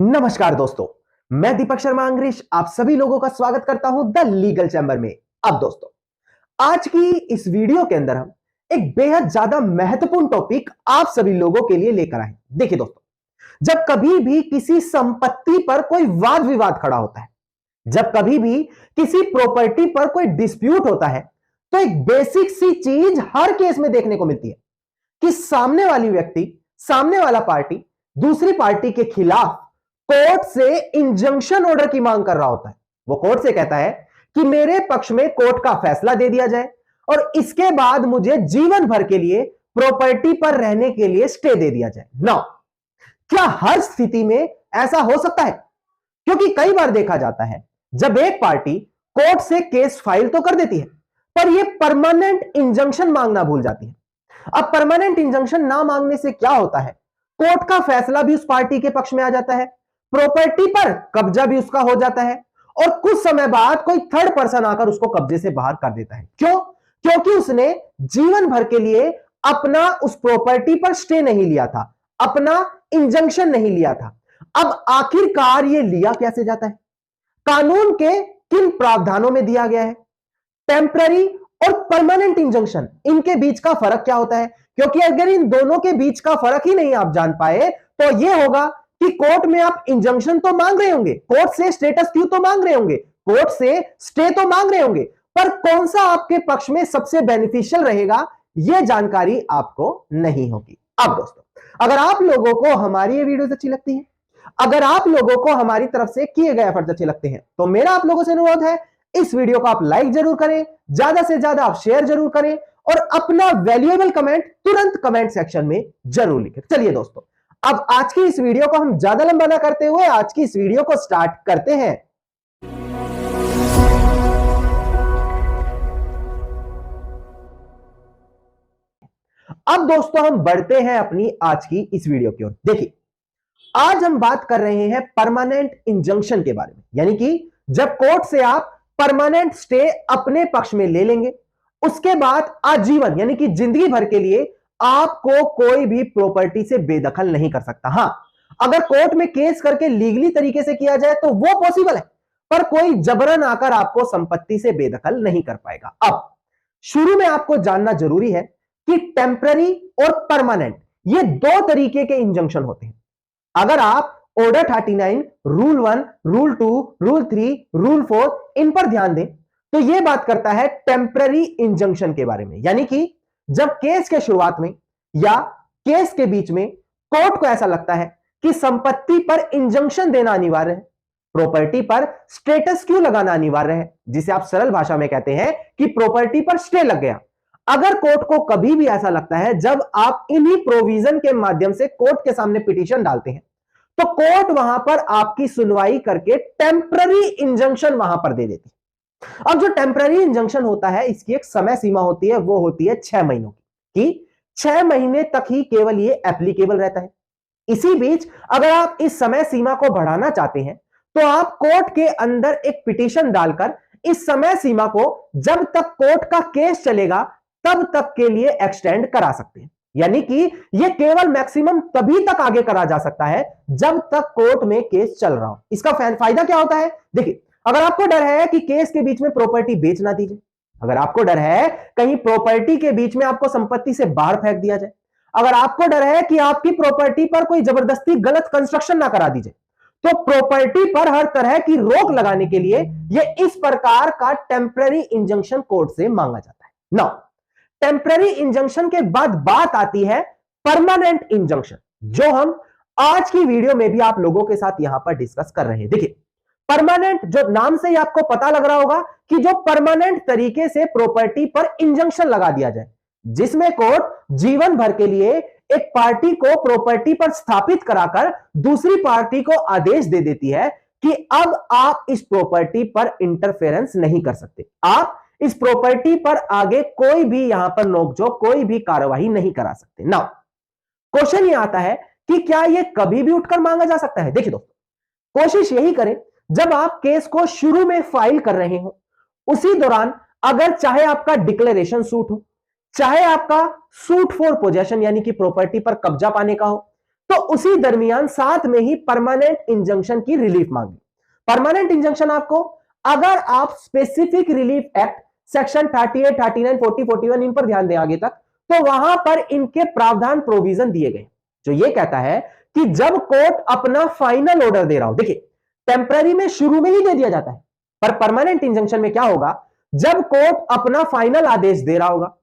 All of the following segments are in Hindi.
नमस्कार दोस्तों, मैं दीपक शर्मा अंग्रेज आप सभी लोगों का स्वागत करता हूं द लीगल चैम्बर में। अब दोस्तों, आज की इस वीडियो के अंदर हम एक बेहद ज्यादा महत्वपूर्ण टॉपिक आप सभी लोगों के लिए लेकर आए। देखिए दोस्तों, जब कभी भी किसी संपत्ति पर कोई वाद विवाद खड़ा होता है, जब कभी भी किसी प्रॉपर्टी पर कोई डिस्प्यूट होता है, तो एक बेसिक सी चीज हर केस में देखने को मिलती है कि सामने वाली व्यक्ति, सामने वाला पार्टी दूसरी पार्टी के खिलाफ कोर्ट से इंजंक्शन ऑर्डर की मांग कर रहा होता है। वो कोर्ट से कहता है कि मेरे पक्ष में कोर्ट का फैसला दे दिया जाए और इसके बाद मुझे जीवन भर के लिए प्रॉपर्टी पर रहने के लिए स्टे दे दिया जाए। नाउ, क्या हर स्थिति में ऐसा हो सकता है? क्योंकि कई बार देखा जाता है जब एक पार्टी कोर्ट से केस फाइल तो कर देती है, पर यह परमानेंट इंजंक्शन मांगना भूल जाती है। अब परमानेंट इंजंक्शन ना मांगने से क्या होता है? कोर्ट का फैसला भी उस पार्टी के पक्ष में आ जाता है, प्रॉपर्टी पर कब्जा भी उसका हो जाता है और कुछ समय बाद कोई थर्ड पर्सन आकर उसको कब्जे से बाहर कर देता है। क्यों? क्योंकि उसने जीवन भर के लिए अपना उस प्रॉपर्टी पर स्टे नहीं लिया था, अपना इंजंक्शन नहीं लिया था। अब आखिरकार यह लिया कैसे जाता है? कानून के किन प्रावधानों में दिया गया है? टेम्पररी और परमानेंट इंजंक्शन, इनके बीच का फर्क क्या होता है? क्योंकि अगर इन दोनों के बीच का फर्क ही नहीं आप जान पाए तो यह होगा कि कोर्ट में आप इंजंक्शन तो मांग रहे होंगे, कोर्ट से स्टेटस क्यू तो मांग रहे होंगे, कोर्ट से स्टे तो मांग रहे होंगे, पर कौन सा आपके पक्ष में सबसे बेनिफिशियल रहेगा, यह जानकारी आपको नहीं होगी। अब दोस्तों, अगर आप लोगों को हमारी ये वीडियोस अच्छी लगती है, अगर आप लोगों को हमारी तरफ से किए गए एफर्ट्स अच्छे लगते हैं, तो मेरा आप लोगों से अनुरोध है, इस वीडियो को आप लाइक जरूर करें, ज्यादा से ज्यादा आप शेयर जरूर करें और अपना वैल्यूएबल कमेंट तुरंत कमेंट सेक्शन में जरूर लिखें। चलिए दोस्तों, अब आज की इस वीडियो को हम ज्यादा लंबा ना करते हुए आज की इस वीडियो को स्टार्ट करते हैं। अब दोस्तों, हम बढ़ते हैं अपनी आज की इस वीडियो की ओर। देखिए, आज हम बात कर रहे हैं परमानेंट इंजंक्शन के बारे में, यानी कि जब कोर्ट से आप परमानेंट स्टे अपने पक्ष में ले लेंगे, उसके बाद आजीवन यानी कि जिंदगी भर के लिए आपको कोई भी प्रॉपर्टी से बेदखल नहीं कर सकता। हां, अगर कोर्ट में केस करके लीगली तरीके से किया जाए तो वो पॉसिबल है, पर कोई जबरन आकर आपको संपत्ति से बेदखल नहीं कर पाएगा। अब शुरू में आपको जानना जरूरी है कि टेम्पररी और परमानेंट ये दो तरीके के इंजंक्शन होते हैं। अगर आप order 39, rule 1, rule 2, rule 3, rule 4 इन पर ध्यान दें तो यह बात करता है टेम्पररी इंजंक्शन के बारे में, यानी कि जब केस के शुरुआत में या केस के बीच में कोर्ट को ऐसा लगता है कि संपत्ति पर इंजंक्शन देना अनिवार्य है, प्रॉपर्टी पर स्टेटस क्यू लगाना अनिवार्य है, जिसे आप सरल भाषा में कहते हैं कि प्रॉपर्टी पर स्टे लग गया। अगर कोर्ट को कभी भी ऐसा लगता है, जब आप इन्हीं प्रोविजन के माध्यम से कोर्ट के सामने पिटीशन डालते हैं, तो कोर्ट वहां पर आपकी सुनवाई करके टेम्पररी इंजंक्शन वहां पर दे देती है। अब जो टेम्पररी इंजंक्शन होता है, इसकी एक समय सीमा होती है, वो होती है 6 महीनों की 6 महीने तक ही केवल ये एप्लीकेबल रहता है। इसी बीच अगर आप इस समय सीमा को बढ़ाना चाहते हैं तो आप कोर्ट के अंदर एक पिटीशन डालकर इस समय सीमा को जब तक कोर्ट का केस चलेगा तब तक के लिए एक्सटेंड करा सकते हैं, यानी कि यह केवल मैक्सिमम तभी तक आगे करा जा सकता है जब तक कोर्ट में केस चल रहा हो। इसका फायदा क्या होता है? देखिए, अगर आपको डर है कि केस के बीच में प्रॉपर्टी बेच ना दी जाए, अगर आपको डर है कहीं प्रॉपर्टी के बीच में आपको संपत्ति से बाहर फेंक दिया जाए, अगर आपको डर है कि आपकी प्रॉपर्टी पर कोई जबरदस्ती गलत कंस्ट्रक्शन ना करा दी जाए, तो प्रॉपर्टी पर हर तरह की रोक लगाने के लिए यह इस प्रकार का टेम्पररी इंजंक्शन कोर्ट से मांगा जाता है। नाउ, टेम्पररी इंजंक्शन के बाद बात आती है परमानेंट इंजंक्शन, जो हम आज की वीडियो में भी आप लोगों के साथ यहां पर डिस्कस कर रहे हैं। देखिए, परमानेंट, जो नाम से ही आपको पता लग रहा होगा कि जो परमानेंट तरीके से प्रॉपर्टी पर इंजंक्शन लगा दिया जाए, जिसमें कोर्ट जीवन भर के लिए एक पार्टी को प्रॉपर्टी पर स्थापित कराकर दूसरी पार्टी को आदेश दे देती है कि अब आप इस प्रॉपर्टी पर इंटरफेरेंस नहीं कर सकते, आप इस प्रॉपर्टी पर आगे कोई भी यहां पर नोकझोंक, कोई भी कार्यवाही नहीं करा सकते। नाउ, क्वेश्चन यह आता है कि क्या यह कभी भी उठकर मांगा जा सकता है? देखिए दोस्तों, कोशिश यही करें जब आप केस को शुरू में फाइल कर रहे हो, उसी दौरान अगर चाहे आपका डिक्लेरेशन सूट हो, चाहे आपका सूट फॉर पोजेशन यानी कि प्रॉपर्टी पर कब्जा पाने का हो, तो उसी दरमियान साथ में ही परमानेंट इंजंक्शन की रिलीफ मांगी। परमानेंट इंजंक्शन आपको, अगर आप स्पेसिफिक रिलीफ एक्ट सेक्शन 38, 39, 40, 41 इन पर ध्यान दें आगे तक, तो वहां पर इनके प्रावधान प्रोविजन दिए गए जो ये कहता है कि जब कोर्ट अपना फाइनल ऑर्डर दे रहा हो, देखिए टेम्पररी में शुरू में ही दे दिया जाता है, पर परमानेंट इंजंक्शन में क्या होगा, जब कोर्ट अपना फाइनल आदेश दे रहा होगा,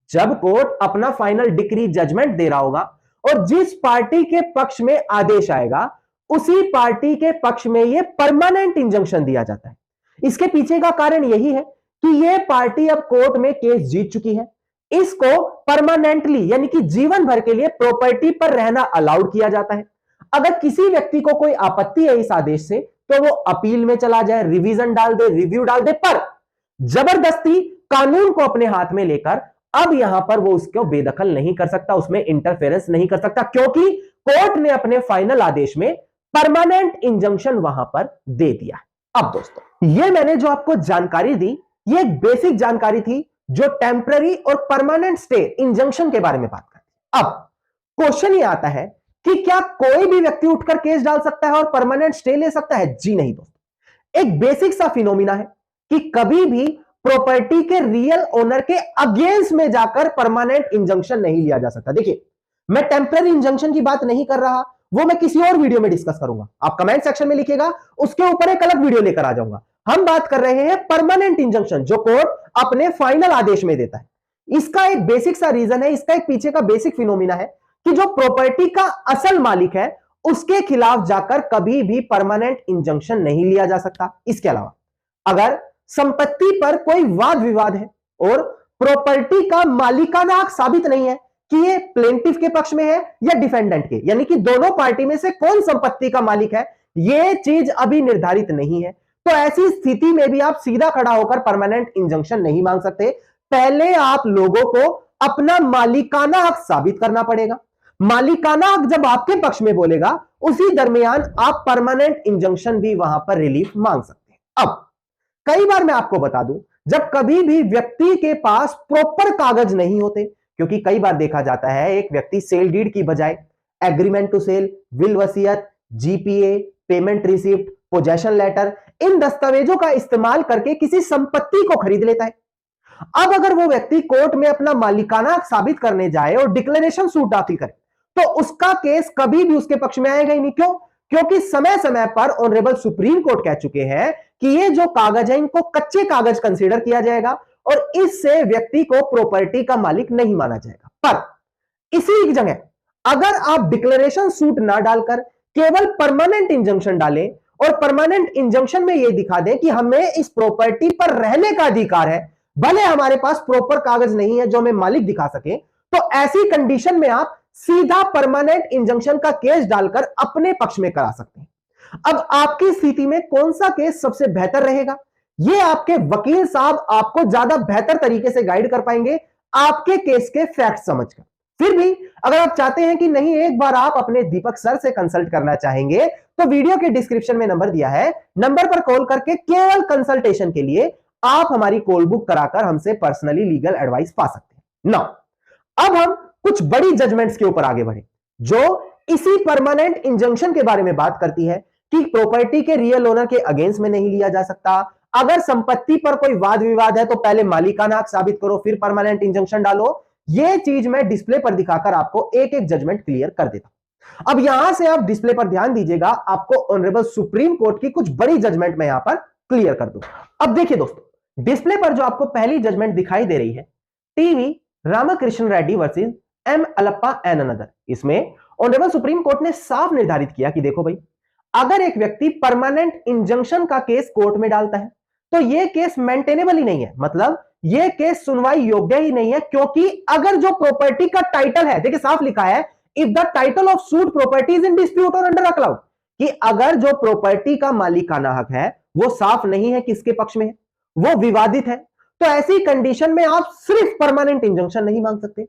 जब कोर्ट अपना फाइनल डिक्री जजमेंट दे रहा होगा और जिस पार्टी के पक्ष में आदेश आएगा उसी पार्टी के पक्ष में यह परमानेंट इंजंक्शन दिया जाता है। इसके पीछे का कारण यही है कि यह पार्टी अब कोर्ट में केस जीत चुकी है, इसको परमानेंटली यानी कि जीवन भर के लिए प्रॉपर्टी पर रहना अलाउड किया जाता है। अगर किसी व्यक्ति को कोई आपत्ति है इस आदेश से तो वो अपील में चला जाए, रिवीजन डाल दे, रिव्यू डाल दे, पर जबरदस्ती कानून को अपने हाथ में लेकर अब यहां पर वो उसको बेदखल नहीं कर सकता, उसमें इंटरफेरेंस नहीं कर सकता, क्योंकि कोर्ट ने अपने फाइनल आदेश में परमानेंट इंजंक्शन वहां पर दे दिया। अब दोस्तों ये मैंने जो आपको जानकारी दी ये एक बेसिक जानकारी थी जो टेम्पररी और परमानेंट स्टे इंजंक्शन के बारे में बात करती है। अब क्वेश्चन ये आता है कि क्या कोई भी व्यक्ति उठकर केस डाल सकता है और परमानेंट स्टे ले सकता है? जी नहीं दोस्तों, एक बेसिक सा फिनोमिना है कि कभी भी प्रॉपर्टी के रियल ओनर के अगेंस्ट में जाकर परमानेंट इंजंक्शन नहीं लिया जा सकता। देखिए मैं टेम्पररी इंजंक्शन की बात नहीं कर रहा, वो मैं किसी और वीडियो में डिस्कस करूंगा, आप कमेंट सेक्शन में लिखिएगा, उसके ऊपर एक अलग वीडियो लेकर आ जाऊंगा। हम बात कर रहे हैं परमानेंट इंजंक्शन जो कोर्ट अपने फाइनल आदेश में देता है। इसका एक बेसिक सा रीजन है, इसका एक पीछे का बेसिक फिनोमिना है कि जो प्रॉपर्टी का असल मालिक है उसके खिलाफ जाकर कभी भी परमानेंट इंजंक्शन नहीं लिया जा सकता। इसके अलावा अगर संपत्ति पर कोई वाद विवाद है और प्रॉपर्टी का मालिकाना हक साबित नहीं है कि ये प्लेंटिफ के पक्ष में है या डिफेंडेंट के, यानी कि दोनों पार्टी में से कौन संपत्ति का मालिक है, ये चीज अभी निर्धारित नहीं है, तो ऐसी स्थिति में भी आप सीधा खड़ा होकर परमानेंट इंजंक्शन नहीं मांग सकते। पहले आप लोगों को अपना मालिकाना हक साबित करना पड़ेगा। मालिकाना हक जब आपके पक्ष में बोलेगा उसी दरमियान आप परमानेंट इंजंक्शन भी वहां पर रिलीफ मांग सकते हैं। अब कई बार मैं आपको बता दूं, जब कभी भी व्यक्ति के पास प्रॉपर कागज नहीं होते, क्योंकि कई बार देखा जाता है एक व्यक्ति सेल डीड की बजाय एग्रीमेंट टू सेल, विल वसीयत, GPA, payment receipt, possession letter, इन दस्तावेजों का इस्तेमाल करके किसी संपत्ति को खरीद लेता है। अब अगर वो व्यक्ति कोर्ट में अपना मालिकाना हक साबित करने जाए और डिक्लेरेशन सूट दाखिल करे तो उसका केस कभी भी उसके पक्ष में आएगा ही नहीं। क्यों? क्योंकि समय समय पर ऑनरेबल सुप्रीम कोर्ट कह चुके हैं कि ये जो कागज है इनको कच्चे कागज कंसीडर किया जाएगा और इससे व्यक्ति को प्रॉपर्टी का मालिक नहीं माना जाएगा। पर इसी जगह अगर आप डिक्लेरेशन सूट ना डालकर केवल परमानेंट इंजंक्शन डालें और परमानेंट इंजंक्शन में यह दिखा दें कि हमें इस प्रॉपर्टी पर रहने का अधिकार है, भले हमारे पास प्रॉपर कागज नहीं है जो हमें मालिक दिखा सके, तो ऐसी कंडीशन में आप सीधा परमानेंट इंजंक्शन का केस डालकर अपने पक्ष में करा सकते हैं। अब आपकी स्थिति में कौन सा केस सबसे बेहतर रहेगा, यह आपके वकील साहब आपको ज्यादा बेहतर तरीके से गाइड कर पाएंगे आपके केस के फैक्ट समझकर। फिर भी अगर आप चाहते हैं कि नहीं एक बार आप अपने दीपक सर से कंसल्ट करना चाहेंगे तो वीडियो के डिस्क्रिप्शन में नंबर दिया है, नंबर पर कॉल करके केवल कंसल्टेशन के लिए आप हमारी कॉल बुक कराकर हमसे पर्सनली लीगल एडवाइस पा सकते हैं। नाउ अब हम कुछ बड़ी जजमेंट्स के ऊपर आगे बढ़े जो इसी परमानेंट इंजंक्शन के बारे में बात करती है कि प्रॉपर्टी के रियल ओनर के अगेंस्ट में नहीं लिया जा सकता। अगर संपत्ति पर कोई वाद विवाद है तो पहले मालिकाना हक साबित करो फिर परमानेंट इंजंक्शन डालो। यह चीज मैं डिस्प्ले पर दिखाकर आपको एक एक जजमेंट क्लियर कर देता हूं। अब यहां से आप डिस्प्ले पर ध्यान दीजिएगा, आपको ऑनरेबल सुप्रीम कोर्ट की कुछ बड़ी जजमेंट मैं यहां पर क्लियर कर दूं। अब देखिए दोस्तों, डिस्प्ले पर जो आपको पहली जजमेंट दिखाई दे रही है TV Ramakrishna Reddy versus M Alappa and another, इसमें ऑनरेबल सुप्रीम कोर्ट ने साफ निर्धारित किया कि देखो भाई, अगर एक व्यक्ति परमानेंट इंजंक्शन का केस कोर्ट में डालता है तो यह केस मेंटेनेबल ही नहीं है, मतलब यह केस सुनवाई योग्य ही नहीं है, क्योंकि अगर जो प्रॉपर्टी का टाइटल है, देखिए साफ लिखा है if the title of suit property is in dispute और अंडर अक्लाउड, कि अगर जो प्रॉपर्टी का मालिकाना हक है वो साफ नहीं है किसके पक्ष में है, वो विवादित है, तो ऐसी कंडीशन में आप सिर्फ परमानेंट इंजंक्शन नहीं मांग सकते,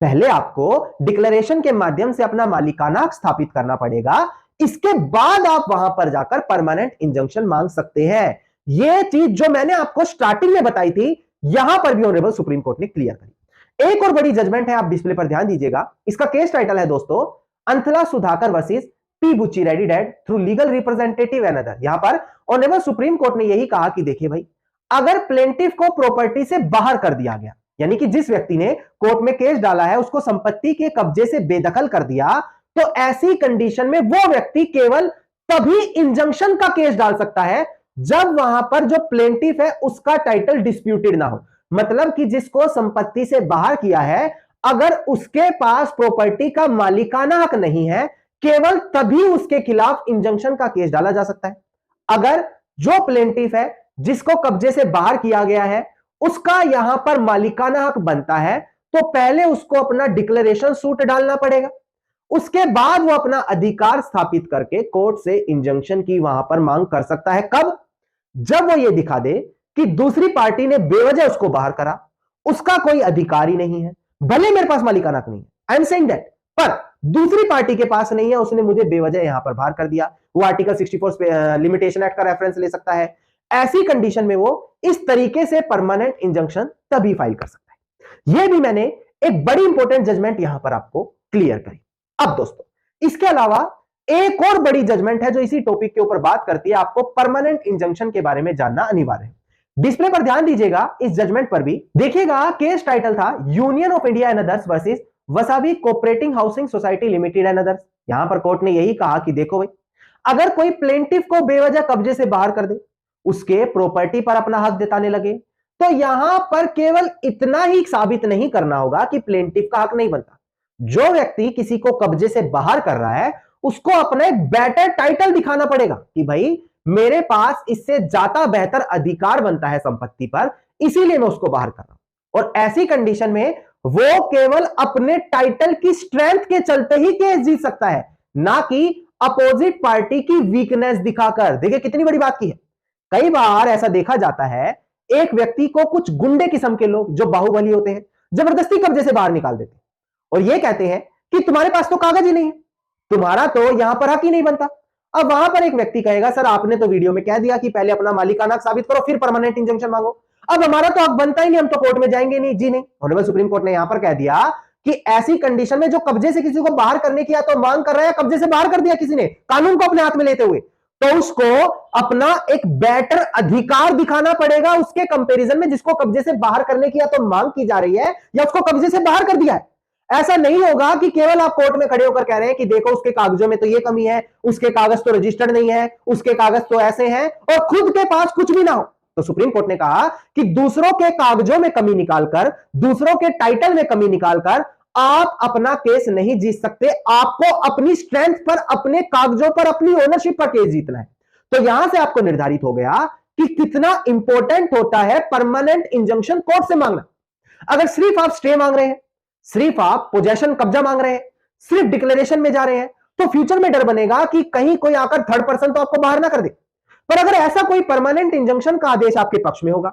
पहले आपको डिक्लेरेशन के माध्यम से अपना मालिकाना हक स्थापित करना पड़ेगा, इसके बाद आप वहां पर जाकर परमानेंट इंजंक्शन मांग सकते हैं। यह चीज जो मैंने आपको स्टार्टिंग में बताई थी यहां पर भी ऑनरेबल सुप्रीम कोर्ट ने क्लियर करी। एक और बड़ी जजमेंट है, आप डिस्प्ले पर ध्यान दीजिएगा, इसका केस टाइटल है दोस्तों अंथला सुधाकर वर्सेस पी बुच्ची Reddy dead through legal representative and other. यहां पर ऑनरेबल सुप्रीम कोर्ट ने यही कहा कि देखिए भाई, अगर प्लेंटिफ को प्रॉपर्टी से बाहर कर दिया गया, यानी कि जिस व्यक्ति ने कोर्ट में केस डाला है उसको संपत्ति के कब्जे से बेदखल कर दिया, तो ऐसी कंडीशन में वो व्यक्ति केवल तभी इंजंक्शन का केस डाल सकता है जब वहां पर जो प्लेंटिफ है उसका टाइटल डिस्प्यूटेड ना हो। मतलब कि जिसको संपत्ति से बाहर किया है, अगर उसके पास प्रॉपर्टी का मालिकाना हक नहीं है, केवल तभी उसके खिलाफ इंजंक्शन का केस डाला जा सकता है। अगर जो प्लेंटिफ है जिसको कब्जे से बाहर किया गया है उसका यहां पर मालिकाना हक बनता है, तो पहले उसको अपना डिक्लेरेशन सूट डालना पड़ेगा, उसके बाद वो अपना अधिकार स्थापित करके कोर्ट से इंजंक्शन की वहां पर मांग कर सकता है। कब? जब वो ये दिखा दे कि दूसरी पार्टी ने बेवजह उसको बाहर करा, उसका कोई अधिकार ही नहीं है, भले मेरे पास मालिकाना हक नहीं है, आई एम सेइंग दैट, पर दूसरी पार्टी के पास नहीं है, उसने मुझे बेवजह यहां पर बाहर कर दिया। वो आर्टिकल 64 लिमिटेशन एक्ट का रेफरेंस ले सकता है। ऐसी कंडीशन में वो इस तरीके से परमानेंट इंजंक्शन तभी फाइल कर सकता है। यह भी मैंने एक बड़ी इंपॉर्टेंट जजमेंट यहां पर आपको क्लियर करी। अब दोस्तों, इसके अलावा एक और बड़ी जजमेंट है जो इसी टॉपिक के ऊपर बात करती है, आपको परमानेंट इंजंक्शन के बारे में जानना अनिवार्य है। डिस्प्ले पर ध्यान दीजिएगा, इस जजमेंट पर भी देखिएगा। केस टाइटल था union of India and others versus Vasavi cooperating housing society limited and others. यहां पर कोर्ट ने यही कहा कि देखो भाई, अगर कोई प्लेंटिफ को बेवजह कब्जे से बाहर कर दे, उसके प्रॉपर्टी पर अपना हक जताने लगे, तो यहां पर केवल इतना ही साबित नहीं करना होगा कि प्लेंटिफ का हक नहीं बनता। जो व्यक्ति किसी को कब्जे से बाहर कर रहा है उसको अपना एक बेटर टाइटल दिखाना पड़ेगा कि भाई मेरे पास इससे ज्यादा बेहतर अधिकार बनता है संपत्ति पर, इसीलिए मैं उसको बाहर कर रहा हूं। और ऐसी कंडीशन में वो केवल अपने टाइटल की स्ट्रेंथ के चलते ही केस जीत सकता है, ना कि अपोजिट पार्टी की वीकनेस दिखाकर। देखिए कितनी बड़ी बात की है। कई बार ऐसा देखा जाता है, एक व्यक्ति को कुछ गुंडे किस्म के लोग जो बाहुबली होते हैं जबरदस्ती कब्जे से बाहर निकाल देते हैं और ये कहते हैं कि तुम्हारे पास तो कागज ही नहीं है, तुम्हारा तो यहां पर हक ही नहीं बनता। अब वहां पर एक व्यक्ति कहेगा सर आपने तो वीडियो में कह दिया कि पहले अपना मालिकाना हक साबित करो फिर परमानेंट इंजंक्शन मांगो, अब हमारा तो हक बनता ही नहीं, हम तो कोर्ट में जाएंगे नहीं। जी नहीं, ऑनरेबल सुप्रीम कोर्ट ने यहां पर कह दिया कि ऐसी कंडीशन में जो कब्जे से किसी को बाहर करने की या तो मांग कर रहा है, कब्जे से बाहर कर दिया किसी ने कानून को अपने हाथ में लेते हुए, तो उसको अपना एक बेटर अधिकार दिखाना पड़ेगा उसके कंपैरिजन में जिसको कब्जे से बाहर करने की या तो मांग की जा रही है या उसको कब्जे से बाहर कर दिया है। ऐसा नहीं होगा कि केवल आप कोर्ट में खड़े होकर कह रहे हैं कि देखो उसके कागजों में तो ये कमी है, उसके कागज तो रजिस्टर्ड नहीं है, उसके कागज तो ऐसे हैं, और खुद के पास कुछ भी ना हो। तो सुप्रीम कोर्ट ने कहा कि दूसरों के कागजों में कमी निकालकर, दूसरों के टाइटल में कमी निकालकर आप अपना केस नहीं जीत सकते। आपको अपनी स्ट्रेंथ पर, अपने कागजों पर, अपनी ओनरशिप पर केस जीतना है। तो यहां से आपको निर्धारित हो गया कि कितना इंपॉर्टेंट होता है परमानेंट इंजंक्शन कोर्ट से मांगना। अगर सिर्फ आप स्टे मांग रहे हैं, सिर्फ आप पोजेशन कब्जा मांग रहे हैं, सिर्फ डिक्लेरेशन में जा रहे हैं, तो फ्यूचर में डर बनेगा कि कहीं कोई आकर थर्ड पर्सन तो आपको बाहर ना कर दे। पर अगर ऐसा कोई परमानेंट इंजंक्शन का आदेश आपके पक्ष में होगा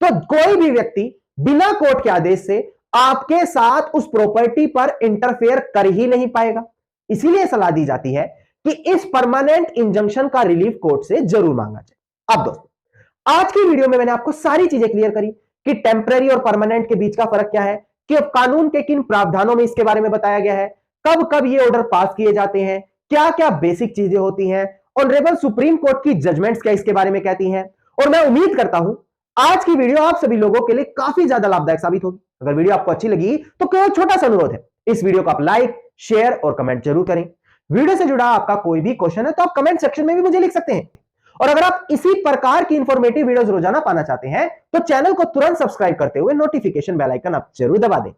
तो कोई भी व्यक्ति बिना कोर्ट के आदेश से आपके साथ उस प्रॉपर्टी पर इंटरफेयर कर ही नहीं पाएगा। इसीलिए सलाह दी जाती है कि इस परमानेंट इंजंक्शन का रिलीफ कोर्ट से जरूर मांगा जाए। अब दोस्तों, आज की वीडियो में मैंने आपको सारी चीजें क्लियर करी कि टेम्पररी और परमानेंट के बीच का फर्क क्या है, कि कानून के किन प्रावधानों में इसके बारे में बताया गया है, कब कब ये ऑर्डर पास किए जाते हैं, क्या क्या बेसिक चीजें होती हैं, ऑनरेबल सुप्रीम कोर्ट की जजमेंट्स क्या इसके बारे में कहती हैं। और मैं उम्मीद करता हूं आज की वीडियो आप सभी लोगों के लिए काफी ज्यादा लाभदायक साबित होगी। अगर वीडियो आपको अच्छी लगी तो केवल छोटा सा अनुरोध है, इस वीडियो को आप लाइक, शेयर और कमेंट जरूर करें। वीडियो से जुड़ा आपका कोई भी क्वेश्चन है तो आप कमेंट सेक्शन में भी मुझे लिख सकते हैं। और अगर आप इसी प्रकार की इंफॉर्मेटिव वीडियोस रोजाना पाना चाहते हैं तो चैनल को तुरंत सब्सक्राइब करते हुए नोटिफिकेशन बेल आइकन आप जरूर दबा दें।